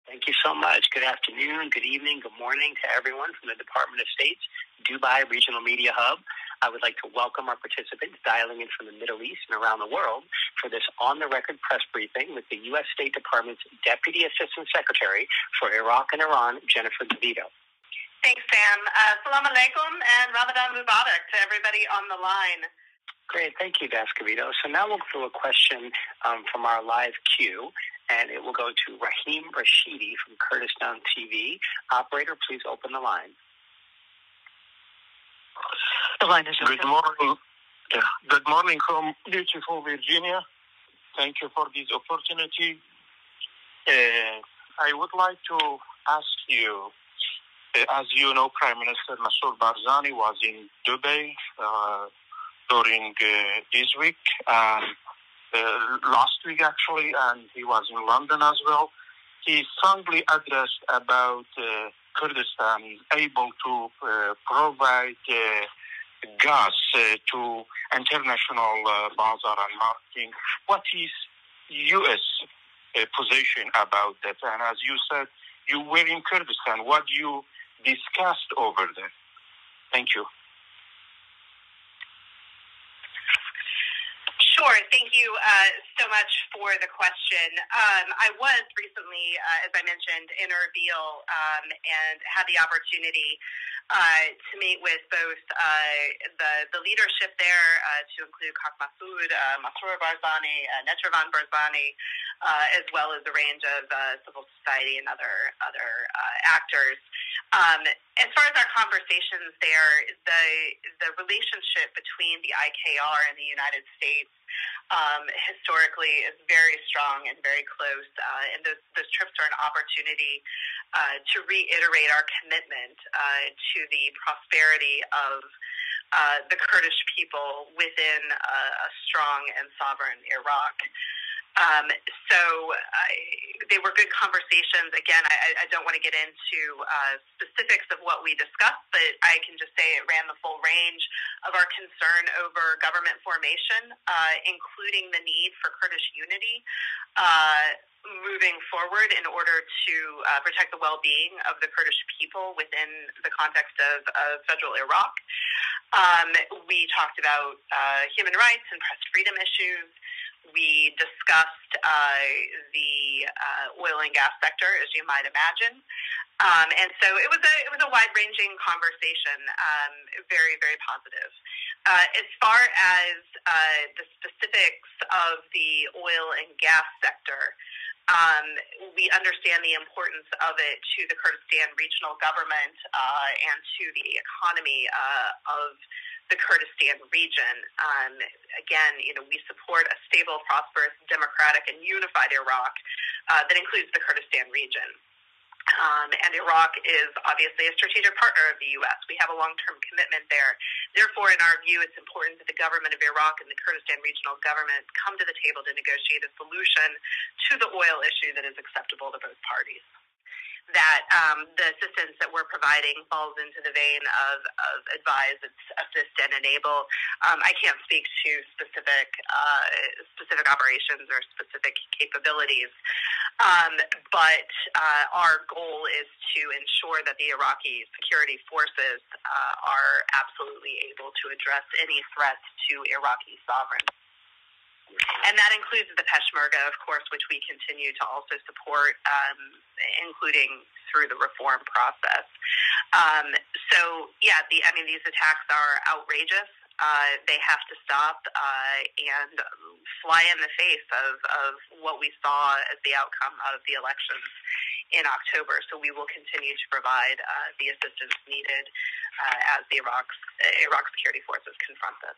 Thank you so much. Good afternoon, good evening, good morning to everyone from the Department of State's Dubai Regional Media Hub. I would like to welcome our participants dialing in from the Middle East and around the world for this on-the-record press briefing with the U.S. State Department's Deputy Assistant Secretary for Iraq and Iran, Jennifer DeVito. Thanks, Sam. Salam alaikum and Ramadan Mubarak to everybody on the line. Great. Thank you, Dascovito. So now we'll go to a question from our live queue, and it will go to Rahim Rashidi from Kurdistan TV. Operator, please open the line. The line is open. Good morning. Good morning from beautiful Virginia. Thank you for this opportunity. I would like to ask you, as you know, Prime Minister Massoud Barzani was in Dubai during this week, and last week actually, and he was in London as well. He strongly addressed about Kurdistan is able to provide gas to international bazaar and marketing. What is U.S. position about that? And as you said, you were in Kurdistan. What you discussed over there? Thank you. Sure. Thank you so much for the question. I was recently, as I mentioned, in Erbil and had the opportunity to meet with both the leadership there, to include Kak Massoud, Masroor Barzani, Netravan Barzani, as well as a range of civil society and other actors. As far as our conversations there, the relationship between the IKR and the United States historically is very strong and very close, and those trips are an opportunity to reiterate our commitment to the prosperity of the Kurdish people within a strong and sovereign Iraq. They were good conversations. Again, I don't want to get into specifics of what we discussed, but I can just say it ran the full range of our concern over government formation, including the need for Kurdish unity moving forward in order to protect the well-being of the Kurdish people within the context of federal Iraq. We talked about human rights and press freedom issues. We discussed the oil and gas sector, as you might imagine, and so it was a wide-ranging conversation, very, very positive. As far as the specifics of the oil and gas sector, we understand the importance of it to the Kurdistan regional government and to the economy of the Kurdistan region. Again, we support a stable, prosperous, democratic, and unified Iraq that includes the Kurdistan region. And Iraq is obviously a strategic partner of the U.S. We have a long-term commitment there. Therefore, in our view, it's important that the government of Iraq and the Kurdistan regional government come to the table to negotiate a solution to the oil issue that is acceptable to both parties. That the assistance that we're providing falls into the vein of advise, assist, and enable. I can't speak to specific operations or specific capabilities, but our goal is to ensure that the Iraqi security forces are absolutely able to address any threats to Iraqi sovereignty. And that includes the Peshmerga, of course, which we continue to also support, including through the reform process. These attacks are outrageous. They have to stop and fly in the face of what we saw as the outcome of the elections in October. So we will continue to provide the assistance needed as the Iraq security forces confront this.